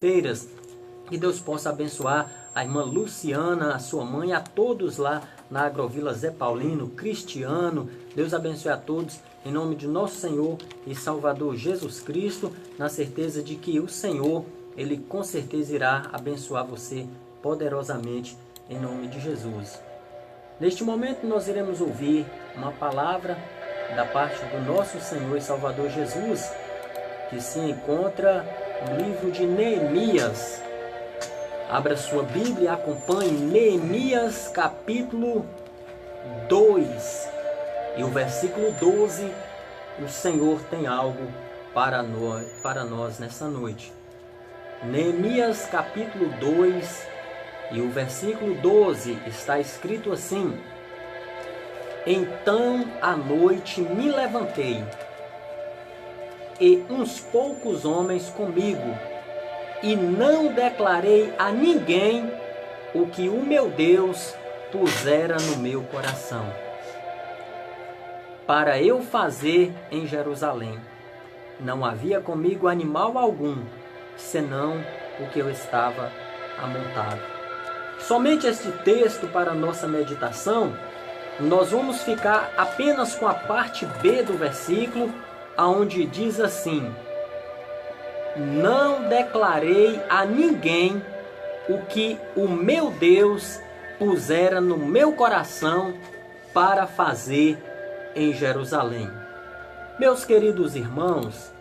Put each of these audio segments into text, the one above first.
inteiras. Que Deus possa abençoar a irmã Luciana, a sua mãe, a todos lá na Agrovila Zé Paulino, Cristiano. Deus abençoe a todos, em nome de nosso Senhor e Salvador Jesus Cristo, na certeza de que o Senhor, Ele com certeza irá abençoar você poderosamente, em nome de Jesus. Neste momento nós iremos ouvir uma palavra da parte do nosso Senhor e Salvador Jesus, que se encontra no livro de Neemias. Abra sua Bíblia e acompanhe Neemias capítulo 2. E o versículo 12, o Senhor tem algo para nós nessa noite. Neemias capítulo 2 e o versículo 12 está escrito assim: Então à noite me levantei, e uns poucos homens comigo, e não declarei a ninguém o que o meu Deus pusera no meu coração, para eu fazer em Jerusalém. Não havia comigo animal algum, senão o que eu estava amontado. Somente este texto para nossa meditação, nós vamos ficar apenas com a parte B do versículo, aonde diz assim: Não declarei a ninguém o que o meu Deus pusera no meu coração para fazer em Jerusalém. Meus queridos irmãos,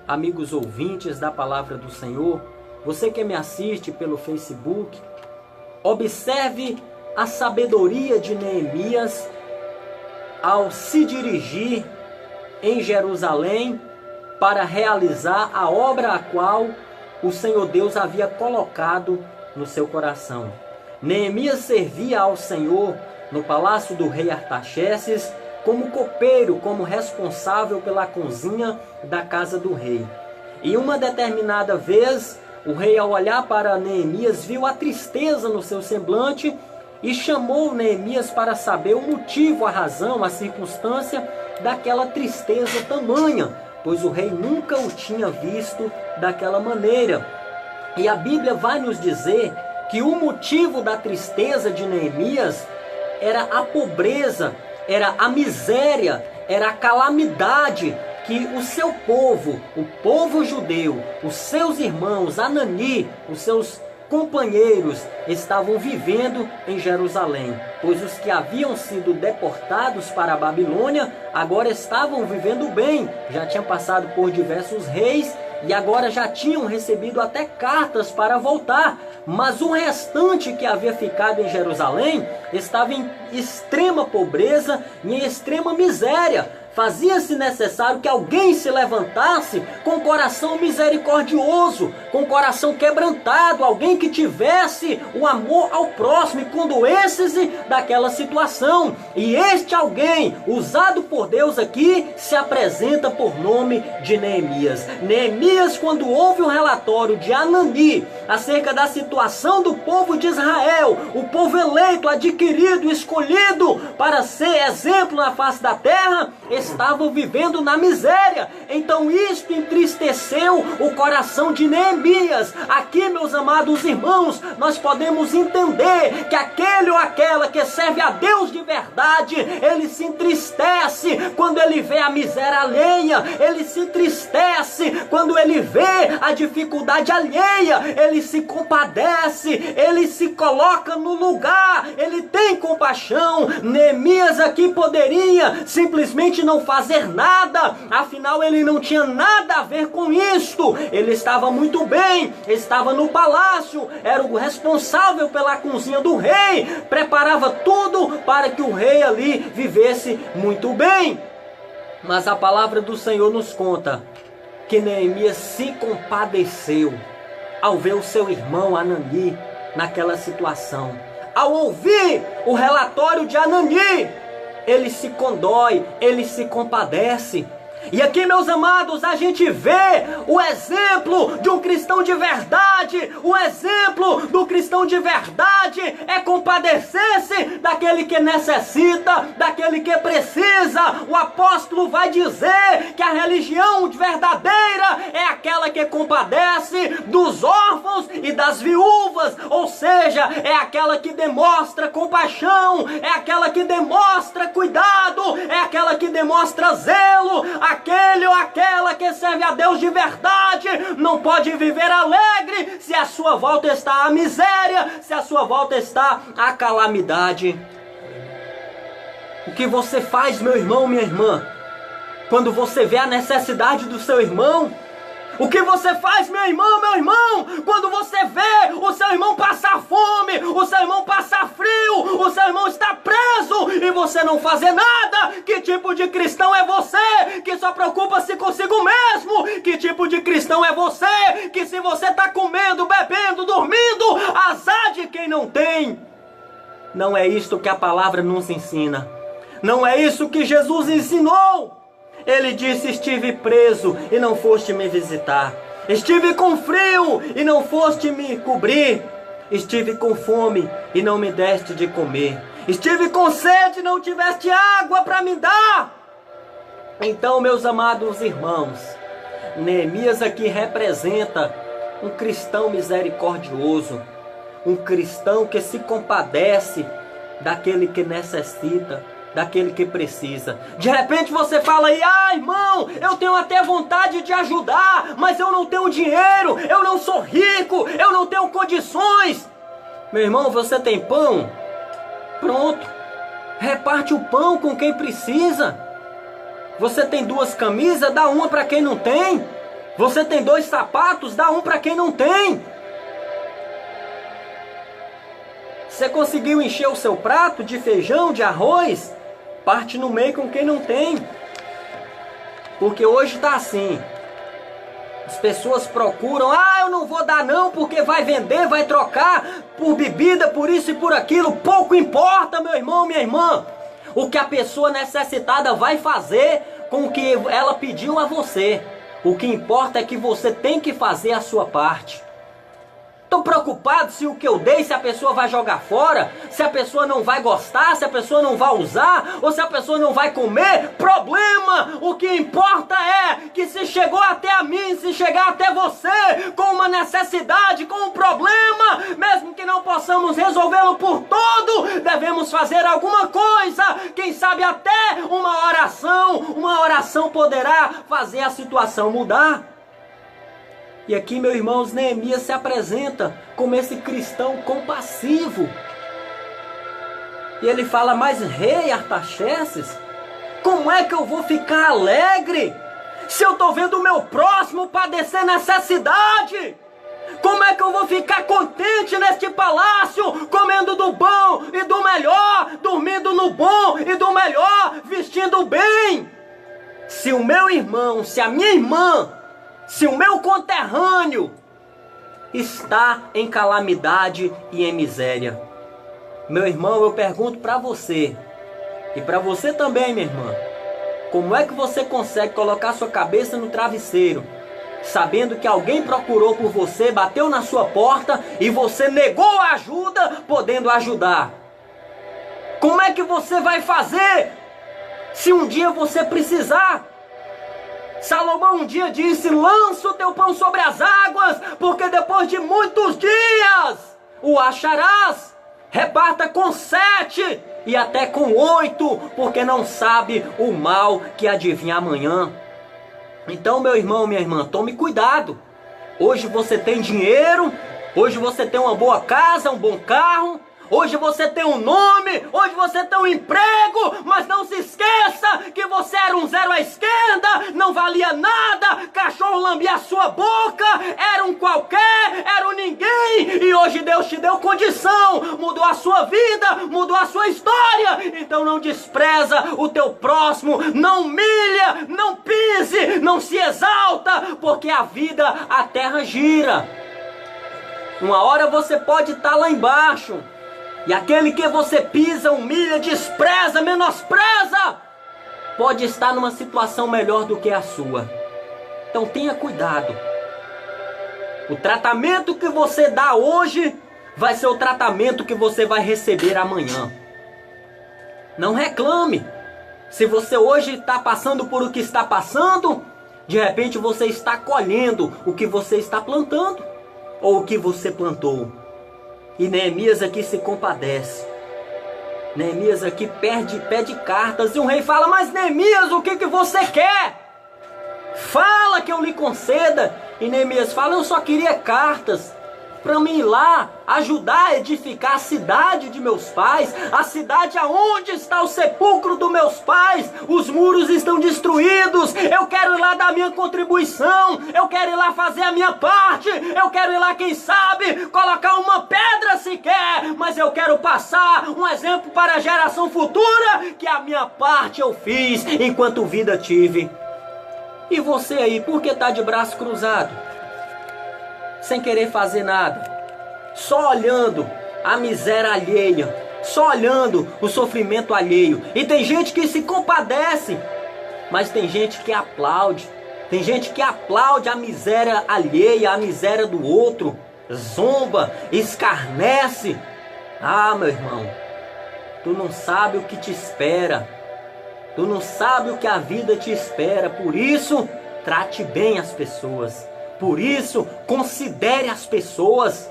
amigos ouvintes da Palavra do Senhor, você que me assiste pelo Facebook, observe a sabedoria de Neemias ao se dirigir em Jerusalém para realizar a obra a qual o Senhor Deus havia colocado no seu coração. Neemias servia ao Senhor no palácio do rei Artaxerxes como copeiro, como responsável pela cozinha da casa do rei. E uma determinada vez, o rei, ao olhar para Neemias, viu a tristeza no seu semblante e chamou Neemias para saber o motivo, a razão, a circunstância daquela tristeza tamanha, pois o rei nunca o tinha visto daquela maneira. E a Bíblia vai nos dizer que o motivo da tristeza de Neemias era a pobreza, era a miséria, era a calamidade que o seu povo, o povo judeu, os seus irmãos, Anani, os seus companheiros, estavam vivendo em Jerusalém, pois os que haviam sido deportados para a Babilônia agora estavam vivendo bem, já tinham passado por diversos reis e agora já tinham recebido até cartas para voltar, mas o restante que havia ficado em Jerusalém estava em extrema pobreza e em extrema miséria. Fazia-se necessário que alguém se levantasse com coração misericordioso, com coração quebrantado, alguém que tivesse o amor ao próximo e condoesse-se daquela situação. E este alguém, usado por Deus aqui, se apresenta por nome de Neemias. Neemias, quando ouve o relatório de Anani acerca da situação do povo de Israel, o povo eleito, adquirido, escolhido para ser exemplo na face da terra, estavam vivendo na miséria. Então isto entristeceu o coração de Neemias. Aqui, meus amados irmãos, nós podemos entender que aquele ou aquela que serve a Deus de verdade, ele se entristece quando ele vê a miséria alheia, ele se entristece quando ele vê a dificuldade alheia, ele se compadece, ele se coloca no lugar, ele tem compaixão. Neemias aqui poderia simplesmente não fazer nada, afinal ele não tinha nada a ver com isto, ele estava muito bem, estava no palácio, era o responsável pela cozinha do rei, preparava tudo para que o rei ali vivesse muito bem. Mas a palavra do Senhor nos conta que Neemias se compadeceu ao ver o seu irmão Anani naquela situação. Ao ouvir o relatório de Anani, ele se condói, ele se compadece. E aqui, meus amados, a gente vê o exemplo de um cristão de verdade. O exemplo do cristão de verdade é compadecer-se daquele que necessita, daquele que precisa. O apóstolo vai dizer que a religião verdadeira é aquela que compadece dos órfãos e das viúvas, ou seja, é aquela que demonstra compaixão, é aquela que demonstra cuidado, é aquela que demonstra zelo, aquele ou aquela que serve a Deus de verdade, não pode viver alegre se à sua volta está a miséria, se à sua volta está a calamidade. O que você faz, meu irmão, minha irmã, quando você vê a necessidade do seu irmão? O que você faz, meu irmão, quando você vê o seu irmão passar fome, o seu irmão passar frio, o seu irmão está preso e você não fazer nada? Que tipo de cristão é você que só preocupa-se consigo mesmo? Que tipo de cristão é você que, se você está comendo, bebendo, dormindo, azar de quem não tem? Não é isto que a palavra nos ensina. Não é isso que Jesus ensinou. Ele disse: estive preso e não foste me visitar. Estive com frio e não foste me cobrir. Estive com fome e não me deste de comer. Estive com sede e não tiveste água para me dar. Então, meus amados irmãos, Neemias aqui representa um cristão misericordioso, um cristão que se compadece daquele que necessita, daquele que precisa. De repente você fala aí: irmão, eu tenho até vontade de ajudar, mas eu não tenho dinheiro, eu não sou rico, eu não tenho condições. Meu irmão, você tem pão? Pronto, reparte o pão com quem precisa. Você tem 2 camisas, dá uma para quem não tem. Você tem 2 sapatos, dá um para quem não tem. Você conseguiu encher o seu prato de feijão, de arroz? Parte no meio com quem não tem. Porque hoje está assim. As pessoas procuram: eu não vou dar não, porque vai vender, vai trocar por bebida, por isso e por aquilo. Pouco importa, meu irmão, minha irmã, o que a pessoa necessitada vai fazer com o que ela pediu a você. O que importa é que você tem que fazer a sua parte. Estou preocupado se o que eu dei, se a pessoa vai jogar fora, se a pessoa não vai gostar, se a pessoa não vai usar, ou se a pessoa não vai comer. Problema! O que importa é que, se chegou até a mim, se chegar até você com uma necessidade, com um problema, mesmo que não possamos resolvê-lo por todo, devemos fazer alguma coisa. Quem sabe até uma oração poderá fazer a situação mudar. E aqui, meus irmãos, Neemias se apresenta como esse cristão compassivo. E ele fala: mas rei Artaxerxes, como é que eu vou ficar alegre se eu estou vendo o meu próximo padecer necessidade? Como é que eu vou ficar contente neste palácio, comendo do bom e do melhor, dormindo no bom e do melhor, vestindo bem? Se o meu irmão, se a minha irmã, se o meu conterrâneo está em calamidade e em miséria. Meu irmão, eu pergunto para você, e para você também, minha irmã, como é que você consegue colocar sua cabeça no travesseiro, sabendo que alguém procurou por você, bateu na sua porta e você negou a ajuda, podendo ajudar? Como é que você vai fazer se um dia você precisar? Salomão um dia disse: lança o teu pão sobre as águas, porque depois de muitos dias o acharás. Reparta com 7 e até com 8, porque não sabe o mal que adivinha amanhã. Então, meu irmão, minha irmã, tome cuidado. Hoje você tem dinheiro, hoje você tem uma boa casa, um bom carro, hoje você tem um nome, hoje você tem um emprego, mas não se esqueça que você era um zero à esquerda, não valia nada, cachorro lambia a sua boca, era um qualquer, era um ninguém, e hoje Deus te deu condição, mudou a sua vida, mudou a sua história. Então não despreza o teu próximo, não humilha, não pise, não se exalta, porque a vida, a terra gira. Uma hora você pode estar lá embaixo, e aquele que você pisa, humilha, despreza, menospreza, pode estar numa situação melhor do que a sua. Então tenha cuidado. O tratamento que você dá hoje vai ser o tratamento que você vai receber amanhã. Não reclame. Se você hoje está passando por o que está passando, de repente você está colhendo o que você está plantando. ou o que você plantou. E Neemias aqui se compadece. Neemias aqui pede cartas, e o rei fala: mas Neemias, o que você quer? Fala que eu lhe conceda. E Neemias fala: eu só queria cartas para mim ir lá ajudar a edificar a cidade de meus pais, a cidade aonde está o sepulcro dos meus pais. Os muros estão destruídos, eu quero ir lá dar minha contribuição, eu quero ir lá fazer a minha parte, eu quero ir lá, quem sabe, colocar uma pedra sequer, mas eu quero passar um exemplo para a geração futura, que a minha parte eu fiz enquanto vida tive. E você aí, por que está de braço cruzado? Sem querer fazer nada, só olhando a miséria alheia, só olhando o sofrimento alheio. E tem gente que se compadece, mas tem gente que aplaude. Tem gente que aplaude a miséria alheia, a miséria do outro, zomba, escarnece. Ah, meu irmão, tu não sabe o que te espera, tu não sabe o que a vida te espera. Por isso, trate bem as pessoas. Por isso, considere as pessoas.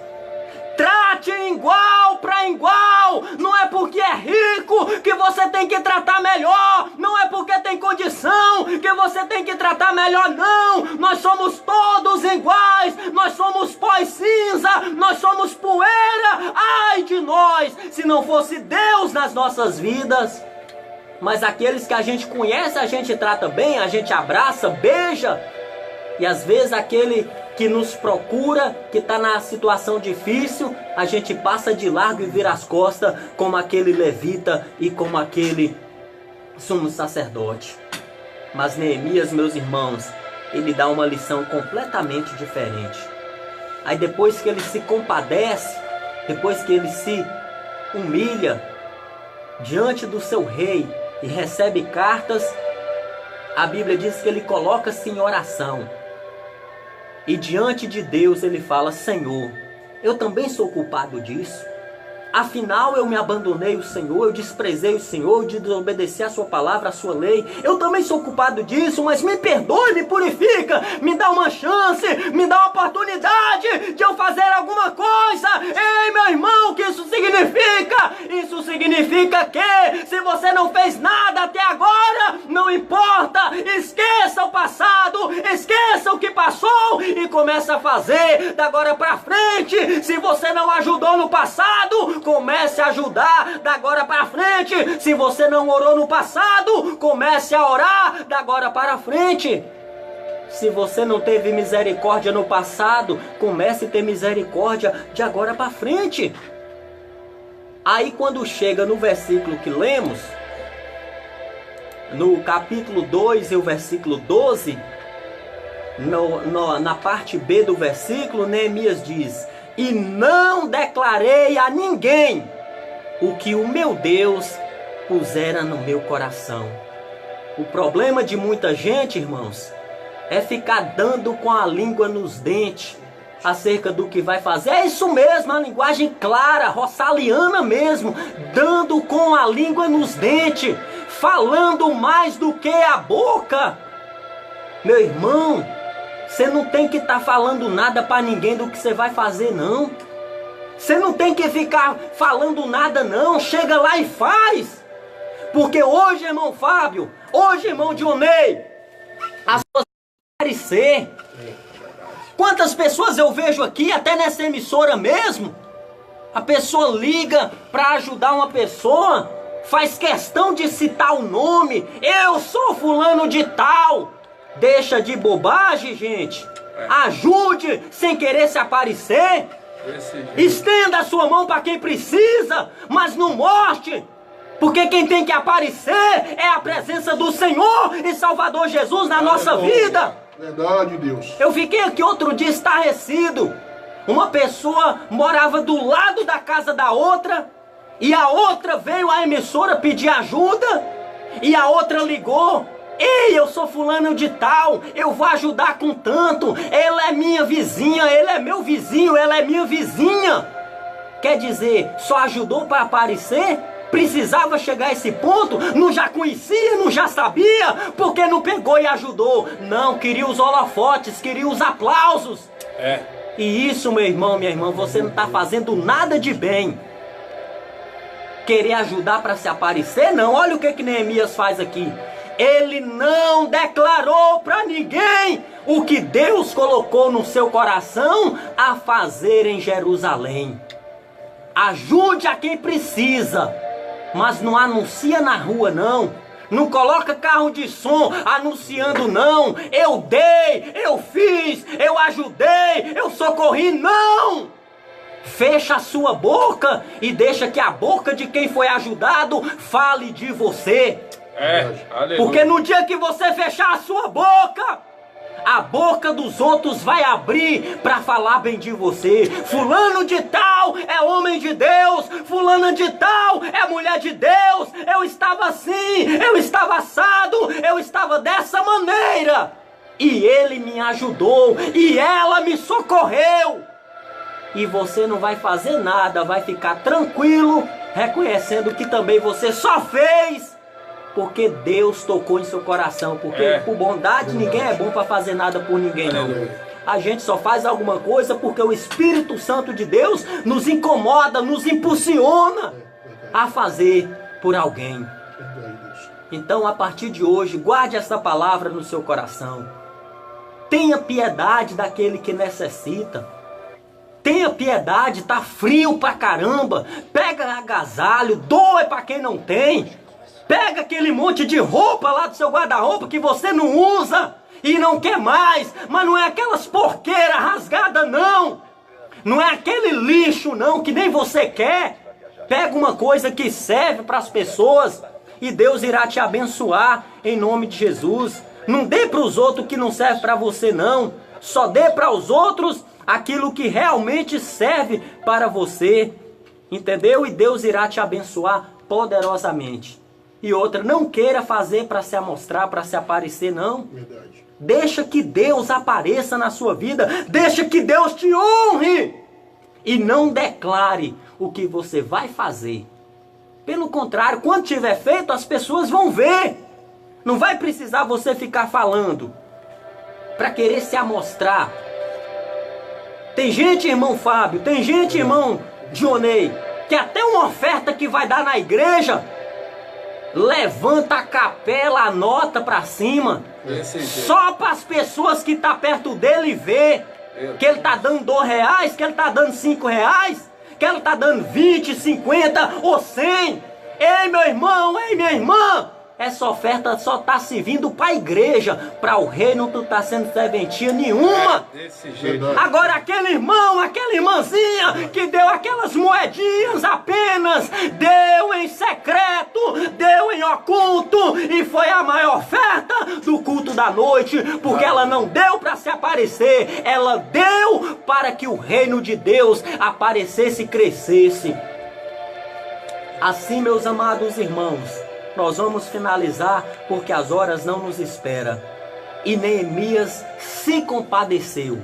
Trate igual para igual. Não é porque é rico que você tem que tratar melhor. Não é porque tem condição que você tem que tratar melhor, não. Nós somos todos iguais. Nós somos pó e cinza. Nós somos poeira. Ai de nós, se não fosse Deus nas nossas vidas. Mas aqueles que a gente conhece, a gente trata bem, a gente abraça, beija. E às vezes aquele que nos procura, que está na situação difícil, a gente passa de largo e vira as costas, como aquele levita e como aquele sumo sacerdote. Mas Neemias, meus irmãos, ele dá uma lição completamente diferente. Aí depois que ele se compadece, depois que ele se humilha diante do seu rei e recebe cartas, a Bíblia diz que ele coloca-se em oração. E diante de Deus ele fala: Senhor, eu também sou culpado disso. Afinal eu me abandonei o Senhor, eu desprezei o Senhor, de desobedecer a sua palavra, a sua lei. Eu também sou culpado disso, mas me perdoe, me purifica, me dá uma chance, me dá uma oportunidade de eu fazer alguma coisa. Ei, meu irmão, o que isso significa? Isso significa que se você não fez nada até agora, não importa, esqueça o passado, esqueça o que passou e comece a fazer da agora para frente. Se você não ajudou no passado, comece a ajudar da agora para frente. Se você não orou no passado, comece a orar da agora para frente. Se você não teve misericórdia no passado, comece a ter misericórdia de agora para frente. Aí quando chega no versículo que lemos, no capítulo 2 e o versículo 12, na parte B do versículo, Neemias diz: e não declarei a ninguém o que o meu Deus pusera no meu coração. O problema de muita gente, irmãos, é ficar dando com a língua nos dentes acerca do que vai fazer. É isso mesmo, a linguagem clara, rossaliana mesmo, dando com a língua nos dentes, falando mais do que a boca. Meu irmão, você não tem que estar falando nada para ninguém do que você vai fazer, não. Você não tem que ficar falando nada, não. Chega lá e faz. Porque hoje, irmão Fábio, hoje, irmão Dionei, as pessoas vão aparecer. Quantas pessoas eu vejo aqui, até nessa emissora mesmo, a pessoa liga para ajudar uma pessoa, faz questão de citar o nome. Eu sou fulano de tal. Deixa de bobagem, gente. Ajude sem querer se aparecer. Estenda a sua mão para quem precisa, mas não mostre. Porque quem tem que aparecer é a presença do Senhor e Salvador Jesus na nossa vida. Verdade, Deus. Eu fiquei aqui outro dia estarrecido. Uma pessoa morava do lado da casa da outra, e a outra veio à emissora pedir ajuda, e a outra ligou: ei, eu sou fulano de tal, eu vou ajudar com tanto, ela é minha vizinha, ele é meu vizinho, ela é minha vizinha. Quer dizer, só ajudou para aparecer? Precisava chegar a esse ponto? Não já conhecia, não já sabia? Porque não pegou e ajudou? Não, queria os holofotes, queria os aplausos. E isso, meu irmão, minha irmã, você não está fazendo nada de bem. Querer ajudar para se aparecer, não. Olha o que Neemias faz aqui. Ele não declarou para ninguém o que Deus colocou no seu coração a fazer em Jerusalém. Ajude a quem precisa, mas não anuncia na rua, não. Não coloca carro de som anunciando, não. Eu dei, eu fiz, eu ajudei, eu socorri, não. Fecha a sua boca e deixa que a boca de quem foi ajudado fale de você. Porque no dia que você fechar a sua boca, a boca dos outros vai abrir para falar bem de você. Fulano de tal é homem de Deus, fulana de tal é mulher de Deus. Eu estava assim, eu estava assado, eu estava dessa maneira. E ele me ajudou, e ela me socorreu. E você não vai fazer nada, vai ficar tranquilo, reconhecendo que também você só fez porque Deus tocou em seu coração. Porque por bondade ninguém é bom para fazer nada por ninguém, não. A gente só faz alguma coisa porque o Espírito Santo de Deus nos incomoda, nos impulsiona a fazer por alguém. Então, a partir de hoje, guarde essa palavra no seu coração. Tenha piedade daquele que necessita. Tenha piedade, tá frio pra caramba. Pega agasalho, doe pra quem não tem. Pega aquele monte de roupa lá do seu guarda-roupa que você não usa e não quer mais. Mas não é aquelas porqueiras rasgadas, não. Não é aquele lixo, não, que nem você quer. Pega uma coisa que serve para as pessoas e Deus irá te abençoar em nome de Jesus. Não dê para os outros que não serve para você, não. Só dê para os outros aquilo que realmente serve para você. Entendeu? E Deus irá te abençoar poderosamente. E outra, não queira fazer para se amostrar, para se aparecer, não. Verdade. Deixa que Deus apareça na sua vida. Deixa que Deus te honre. E não declare o que você vai fazer. Pelo contrário, quando tiver feito, as pessoas vão ver. Não vai precisar você ficar falando para querer se amostrar. Tem gente, irmão Fábio, tem gente, irmão Dionei, que até uma oferta que vai dar na igreja, levanta a capela, a nota para cima, só para as pessoas que estão perto dele ver que ele está dando R$2, que ele está dando R$5, que ele está dando 20, 50 ou 100. Ei, meu irmão, ei, minha irmã, essa oferta só está servindo para a igreja, para o reino não está sendo serventia nenhuma. Desse jeito. Agora aquele irmão, aquela irmãzinha que deu aquelas moedinhas apenas, deu em secreto, deu em oculto, e foi a maior oferta do culto da noite, porque ela não deu para se aparecer, ela deu para que o reino de Deus aparecesse e crescesse. Assim, meus amados irmãos, nós vamos finalizar porque as horas não nos esperam. E Neemias se compadeceu.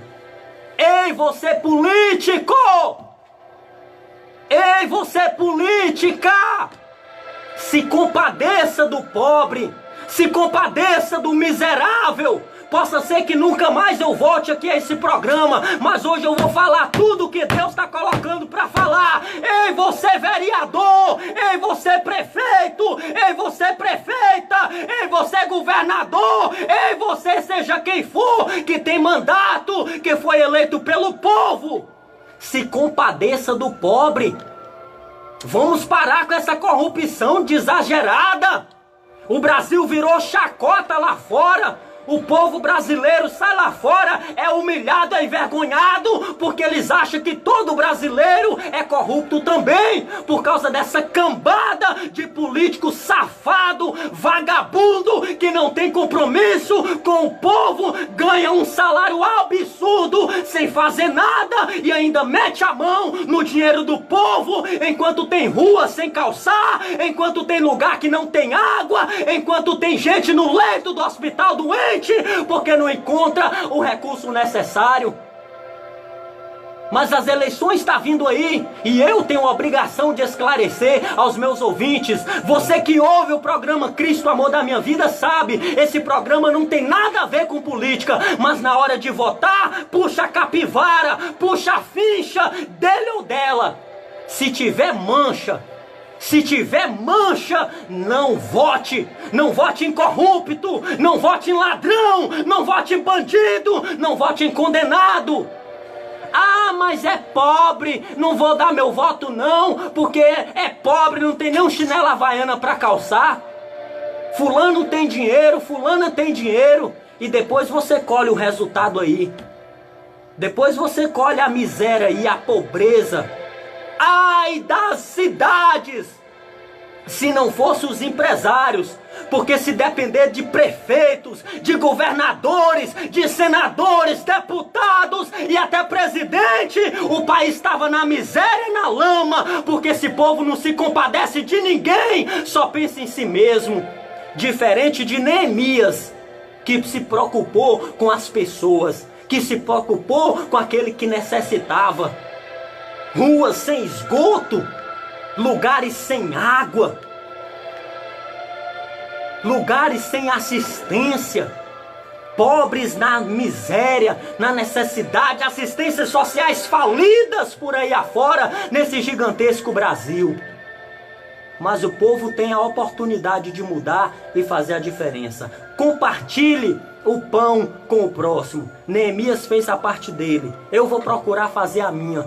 Ei, você político! Ei, você política! Se compadeça do pobre. Se compadeça do miserável. Possa ser que nunca mais eu volte aqui a esse programa, mas hoje eu vou falar tudo que Deus está colocando para falar. Ei, você vereador, ei, você prefeito, ei, você prefeita, ei, você governador, ei, você seja quem for, que tem mandato, que foi eleito pelo povo. Se compadeça do pobre. Vamos parar com essa corrupção exagerada. O Brasil virou chacota lá fora. O povo brasileiro sai lá fora, é humilhado, é envergonhado, porque eles acham que todo brasileiro é corrupto também, por causa dessa cambada de político safado, vagabundo, que não tem compromisso com o povo, ganha um salário absurdo, sem fazer nada, e ainda mete a mão no dinheiro do povo, enquanto tem rua sem calçar, enquanto tem lugar que não tem água, enquanto tem gente no leito do hospital doente, porque não encontra o recurso necessário. Mas as eleições estão vindo aí e eu tenho a obrigação de esclarecer aos meus ouvintes. Você que ouve o programa Cristo Amor da Minha Vida sabe, esse programa não tem nada a ver com política, mas na hora de votar, puxa a capivara, puxa a ficha dele ou dela. Se tiver mancha, não vote. Não vote em corrupto, não vote em ladrão, não vote em bandido, não vote em condenado. Ah, mas é pobre, não vou dar meu voto não, porque é pobre, não tem nem um chinelo havaiana para calçar. Fulano tem dinheiro, fulana tem dinheiro, e depois você colhe o resultado aí. Depois você colhe a miséria e a pobreza. Ai das cidades, se não fossem os empresários, porque se depender de prefeitos, de governadores, de senadores, deputados e até presidente, o país estava na miséria e na lama, porque esse povo não se compadece de ninguém, só pensa em si mesmo. Diferente de Neemias, que se preocupou com as pessoas, que se preocupou com aquele que necessitava. Ruas sem esgoto, lugares sem água, lugares sem assistência, pobres na miséria, na necessidade, assistências sociais falidas por aí afora, nesse gigantesco Brasil. Mas o povo tem a oportunidade de mudar e fazer a diferença. Compartilhe o pão com o próximo. Neemias fez a parte dele, eu vou procurar fazer a minha.